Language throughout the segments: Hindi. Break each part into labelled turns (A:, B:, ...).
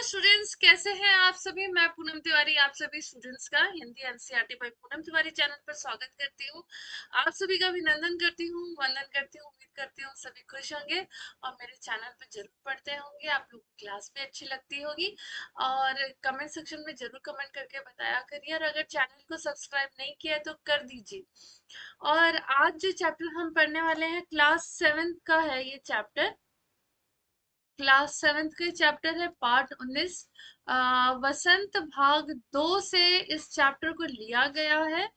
A: स्टूडेंट्स, कैसे हैं आप सभी। मैं पूनम तिवारी आप सभी स्टूडेंट्स का Hindi NCERT by Poonam Tiwari channel पर स्वागत करती हूँ। आप सभी का अभिनंदन करती हूँ, वंदन करती हूँ। उम्मीद करती हूँ सभी खुश होंगे और मेरे चैनल पर जरूर पढ़ते होंगे। आप लोगों को क्लास भी अच्छी लगती होगी और कमेंट सेक्शन में जरूर कमेंट करके बताया करिए। और अगर चैनल को सब्सक्राइब नहीं किया है तो कर दीजिए। और आज जो चैप्टर हम पढ़ने वाले हैं क्लास 7 का है ये चैप्टर। क्लास 7 के चैप्टर है पार्ट 19। वसंत भाग 2 से इस चैप्टर को लिया गया है।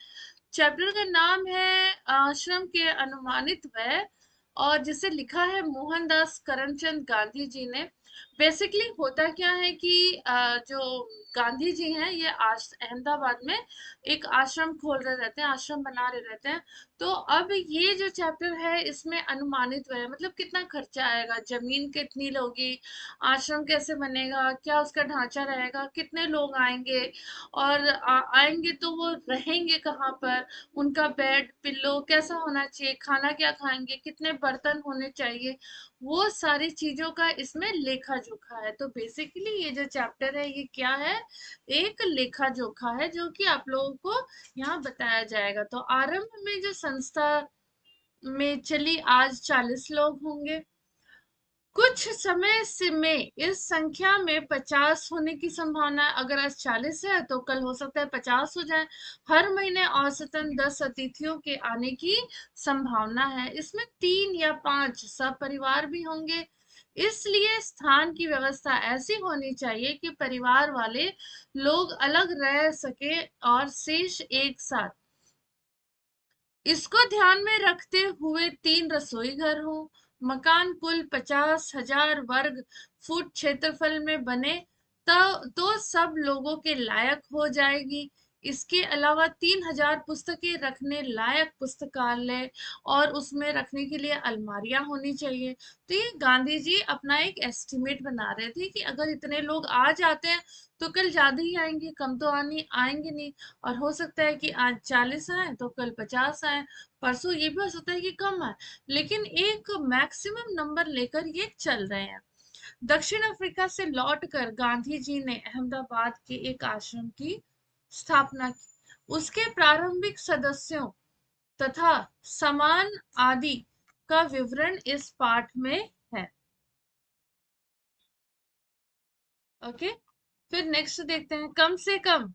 A: चैप्टर का नाम है आश्रम के अनुमानित व्यय, और जिसे लिखा है मोहनदास करमचंद गांधी जी ने। बेसिकली होता क्या है कि जो गांधी जी हैं ये अहमदाबाद में एक आश्रम खोल रहे रहते हैं, आश्रम बना रहे रहते हैं। तो अब ये जो चैप्टर है इसमें अनुमानित व्यय मतलब कितना खर्चा आएगा, जमीन कितनी लोगी, आश्रम कैसे बनेगा, क्या उसका ढांचा रहेगा, कितने लोग आएंगे और आएंगे तो वो रहेंगे कहाँ पर, उनका बेड पिल्लो कैसा होना चाहिए, खाना क्या खाएंगे, कितने बर्तन होने चाहिए, वो सारी चीजों का इसमें लेखा जोखा है। तो बेसिकली ये जो चैप्टर है ये क्या है, एक लेखा जोखा है जो कि आप लोगों को यहाँ बताया जाएगा। तो आरंभ में जो संस्था में चली आज 40 लोग होंगे। कुछ समय से में इस संख्या में 50 होने की संभावना है। अगर आज 40 है तो कल हो सकता है 50 हो जाए। हर महीने औसतन 10 अतिथियों के आने की संभावना है। इसमें 3 या 5 सब परिवार भी होंगे। इसलिए स्थान की व्यवस्था ऐसी होनी चाहिए कि परिवार वाले लोग अलग रह सके और शेष एक साथ। इसको ध्यान में रखते हुए 3 रसोई घर हो। मकान कुल 50,000 वर्ग फुट क्षेत्रफल में बने तो सब लोगों के लायक हो जाएगी। इसके अलावा 3,000 पुस्तकें रखने लायक पुस्तकालय और उसमें रखने के लिए अलमारियां होनी चाहिए। तो ये गांधी जी अपना एक एस्टिमेट बना रहे थे कि अगर इतने लोग आ जाते हैं तो कल ज्यादा ही आएंगे, कम तो आएंगे नहीं। और हो सकता है कि आज 40 आए तो कल 50 आए, परसों ये भी हो सकता है कि कम आए, लेकिन एक मैक्सिमम नंबर लेकर ये चल रहे हैं। दक्षिण अफ्रीका से लौटकर गांधी जी ने अहमदाबाद के एक आश्रम की स्थापना की। उसके प्रारंभिक सदस्यों तथा सामान आदि का विवरण इस पाठ में है। ओके, फिर नेक्स्ट देखते हैं कम से कम।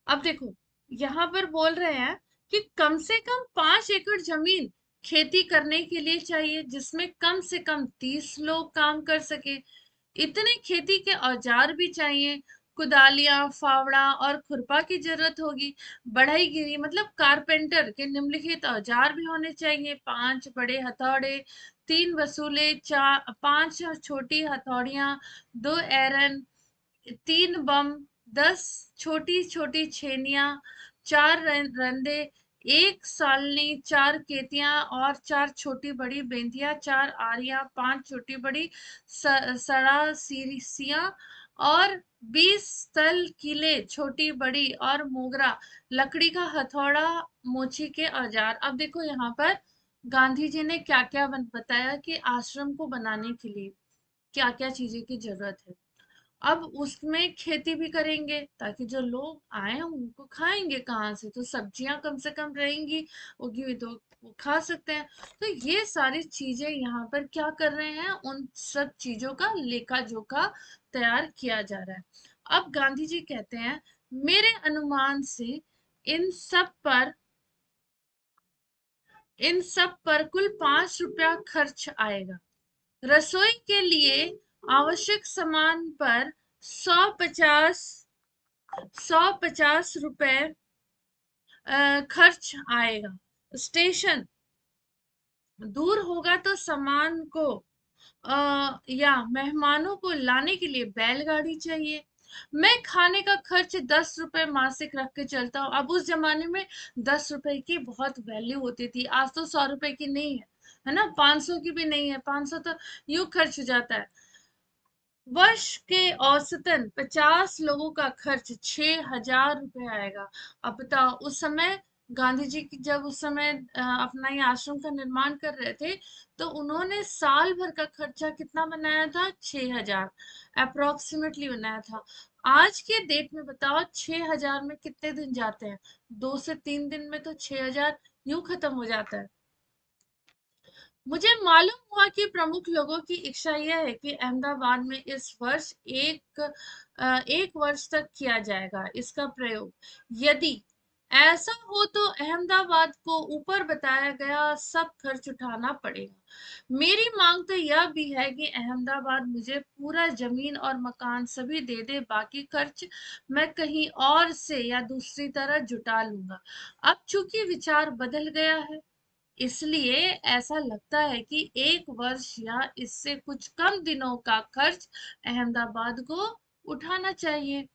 A: अब देखो, यहाँ पर बोल रहे हैं कि कम से कम 5 एकड़ जमीन खेती करने के लिए चाहिए, जिसमें कम से कम 30 लोग काम कर सके। इतने खेती के औजार भी चाहिए। कुदालियां, फावड़ा और खुरपा की जरूरत होगी। बढ़ई गिरी मतलब कारपेंटर के निम्नलिखित औजार भी होने चाहिए। 5 बड़े हथौड़े, 3 वसूले, 5 छोटी हथौड़ियां, 2 एरन, 3 बम, 10 छोटी छोटी छेनियां, 4 रंदे, 1 सालनी, 4 केतियां और 4 छोटी बड़ी बेंतियां, 4 आरियां, 5 छोटी बड़ी सड़ा सीसियां और 20 तल किले छोटी बड़ी और मोगरा लकड़ी का हथौड़ा, मोची के औजार। अब देखो यहाँ पर गांधी जी ने क्या क्या बताया कि आश्रम को बनाने के लिए क्या क्या चीजें की जरूरत है। अब उसमें खेती भी करेंगे ताकि जो लोग आए उनको खाएंगे कहाँ से, तो सब्जियां कम से कम रहेंगी, उगी हुई तो वो खा सकते हैं। तो ये सारी चीजें यहाँ पर क्या कर रहे हैं, उन सब चीजों का लेखा जोखा तैयार किया जा रहा है। अब गांधी जी कहते हैं मेरे अनुमान से इन सब पर इन सब पर कुल 5 रुपया खर्च आएगा। रसोई के लिए आवश्यक सामान पर 150 रुपए खर्च आएगा। स्टेशन दूर होगा तो सामान को या मेहमानों को लाने के लिए बैलगाड़ी चाहिए। मैं खाने का खर्च 10 रुपए मासिक रख के चलता हूँ। अब उस जमाने में 10 रुपए की बहुत वैल्यू होती थी, आज तो 100 रुपए की नहीं है ना, 500 की भी नहीं है, 500 तो यूं खर्च हो जाता है। वर्ष के औसतन 50 लोगों का खर्च 6,000 रुपए आएगा। अब बताओ उस समय गांधी जी की जब उस समय अपना ये आश्रम का निर्माण कर रहे थे, तो उन्होंने साल भर का खर्चा कितना बनाया था? 6,000 अप्रोक्सीमेटली बनाया था। आज के डेट में बताओ 6,000 में कितने दिन जाते हैं? 2 से 3 दिन में तो 6,000 यूं खत्म हो जाता है। मुझे मालूम हुआ कि प्रमुख लोगों की इच्छा यह है कि अहमदाबाद में इस वर्ष एक वर्ष तक किया जाएगा इसका प्रयोग। यदि ऐसा हो तो अहमदाबाद को ऊपर बताया गया सब खर्च उठाना पड़ेगा। मेरी मांग तो यह भी है कि अहमदाबाद मुझे पूरा जमीन और मकान सभी दे दे, बाकी खर्च मैं कहीं और से या दूसरी तरह जुटा लूंगा। अब चूंकि विचार बदल गया है, इसलिए ऐसा लगता है कि एक वर्ष या इससे कुछ कम दिनों का खर्च अहमदाबाद को उठाना चाहिए।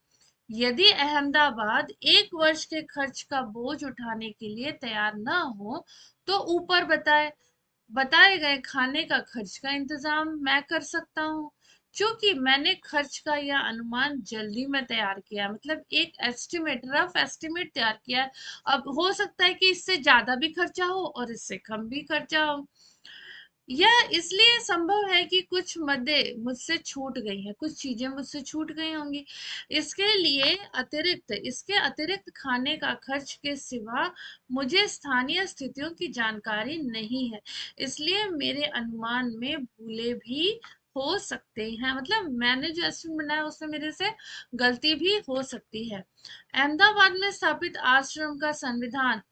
A: यदि अहमदाबाद एक वर्ष के खर्च का बोझ उठाने के लिए तैयार न हो, तो ऊपर बताए गए खाने का खर्च का इंतजाम मैं कर सकता हूँ। क्योंकि मैंने खर्च का यह अनुमान जल्दी में तैयार किया है, मतलब एक एस्टिमेट, रफ एस्टिमेट तैयार किया है। अब हो सकता है कि इससे ज्यादा भी खर्चा हो और इससे कम भी खर्चा हो। यह इसलिए संभव है कि कुछ मदे मुझसे छूट गई है, कुछ चीजें मुझसे छूट गई होंगी। इसके अतिरिक्त खाने का खर्च के सिवा मुझे स्थानीय स्थितियों की जानकारी नहीं है, इसलिए मेरे अनुमान में भूले भी हो सकते हैं। मतलब मैंने जो एस्टिमेट बनाया उसमें मेरे से गलती भी हो सकती है। अहमदाबाद में स्थापित आश्रम का संविधान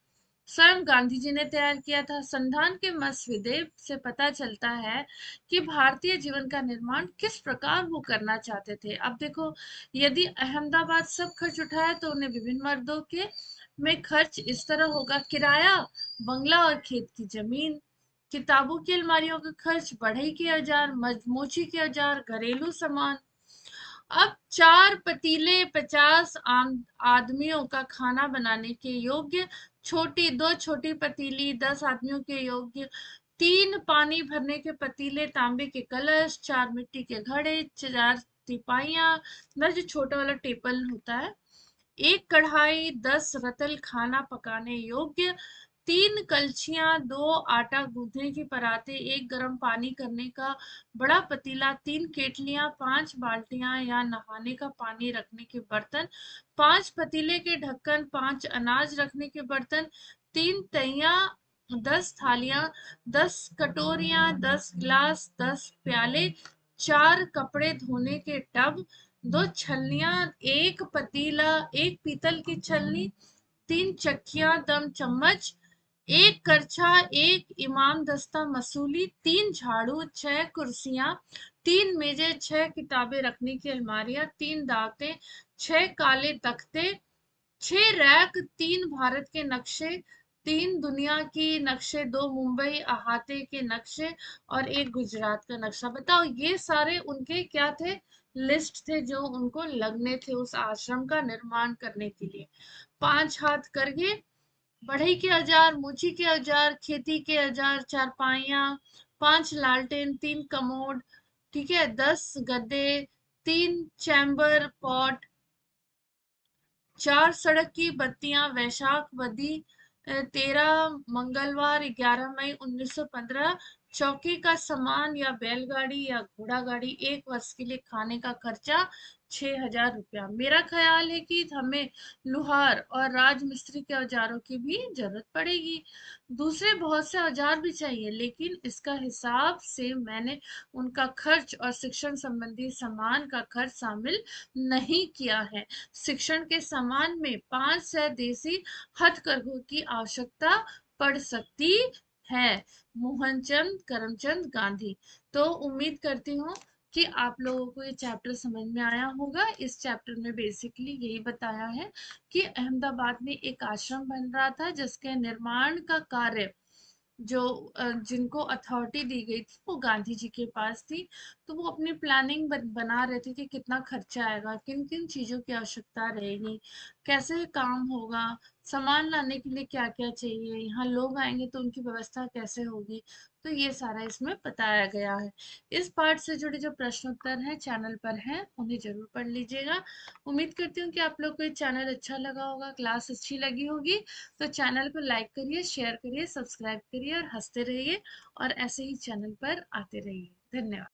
A: स्वयं गांधी जी ने तैयार किया था। संविधान के मसौदे से पता चलता है कि भारतीय जीवन का निर्माण किस प्रकार वो करना चाहते थे। अब देखो, यदि अहमदाबाद सब खर्च उठाए तो उन्हें विभिन्न मर्दों के में खर्च इस तरह होगा: किराया, बंगला और खेत की जमीन, किताबों की अलमारियों का खर्च, बढ़ई के औजार, मोची के औजार, घरेलू सामान। अब 4 पतीले 50 आम आदमियों का खाना बनाने के योग्य, दो छोटी पतीली 10 आदमियों के योग्य, 3 पानी भरने के पतीले, तांबे के कलश, 4 मिट्टी के घड़े, 4 तिपाइयाँ, मतलब जो छोटा वाला टेबल होता है, 1 कढ़ाई, 10 रतल खाना पकाने योग्य, 3 कलछियां, 2 आटा गूंथने की परातें, 1 गर्म पानी करने का बड़ा पतीला, 3 केतलियां, 5 बाल्टियां या नहाने का पानी रखने के बर्तन, 5 पतीले के ढक्कन, 5 अनाज रखने के बर्तन, 3 तइया, 10 थालियां, 10 कटोरियां, 10 गिलास, 10 प्याले, 4 कपड़े धोने के टब, 2 छलनियां, 1 पतीला, 1 पीतल की छलनी, 3 चक्कियां दम चम्मच, 1 करछा, 1 इमाम दस्ता मसूली, 3 झाड़ू, 6 कुर्सियां, 3 मेजें, 6 किताबें रखने की अलमारियां, 3 दावतें, 6 काले तख्ते, 6 रैक, 3 भारत के नक्शे, 3 दुनिया की नक्शे, 2 मुंबई अहाते के नक्शे और 1 गुजरात का नक्शा। बताओ, ये सारे उनके क्या थे? लिस्ट थे जो उनको लगने थे उस आश्रम का निर्माण करने के लिए। 5 हाथ करघे, बढ़ई के औजार, मूची के औजार, खेती के औजार, चारपाइयाँ, 5 लालटेन, 3 कमोड, ठीक है, 10 गद्दे, 3 चैम्बर पॉट, 4 सड़क की बत्तियां, वैशाख बदी, 13 मंगलवार, 11 मई 1915, चौकी का सामान या बैलगाड़ी या घोड़ा गाड़ी, 1 वर्ष के लिए खाने का खर्चा 6,000 रुपया। मेरा ख्याल है कि हमें लुहार और राजमिस्त्री के औजारों की भी जरूरत पड़ेगी। दूसरे बहुत से औजार भी चाहिए, लेकिन इसका हिसाब से मैंने उनका खर्च और शिक्षण संबंधी सामान का खर्च शामिल नहीं किया है। शिक्षण के सामान में 5 देसी हथकरघों की आवश्यकता पड़ सकती है। मोहनचंद करमचंद गांधी। तो उम्मीद करती हूँ कि आप लोगों को ये चैप्टर समझ में आया होगा। इस चैप्टर में बेसिकली यही बताया है कि अहमदाबाद में एक आश्रम बन रहा था जिसके निर्माण का कार्य जो जिनको अथॉरिटी दी गई थी वो गांधी जी के पास थी। तो वो अपनी प्लानिंग बना रहे थे कि कितना खर्चा आएगा, किन किन चीजों की आवश्यकता रहेगी, कैसे काम होगा, सामान लाने के लिए क्या क्या चाहिए, यहाँ लोग आएंगे तो उनकी व्यवस्था कैसे होगी। तो ये सारा इसमें बताया गया है। इस पार्ट से जुड़े जो प्रश्न उत्तर हैं चैनल पर हैं, उन्हें जरूर पढ़ लीजिएगा। उम्मीद करती हूँ कि आप लोग को ये चैनल अच्छा लगा होगा, क्लास अच्छी लगी होगी। तो चैनल को लाइक करिए, शेयर करिए, सब्सक्राइब करिए और हंसते रहिए, और ऐसे ही चैनल पर आते रहिए। धन्यवाद।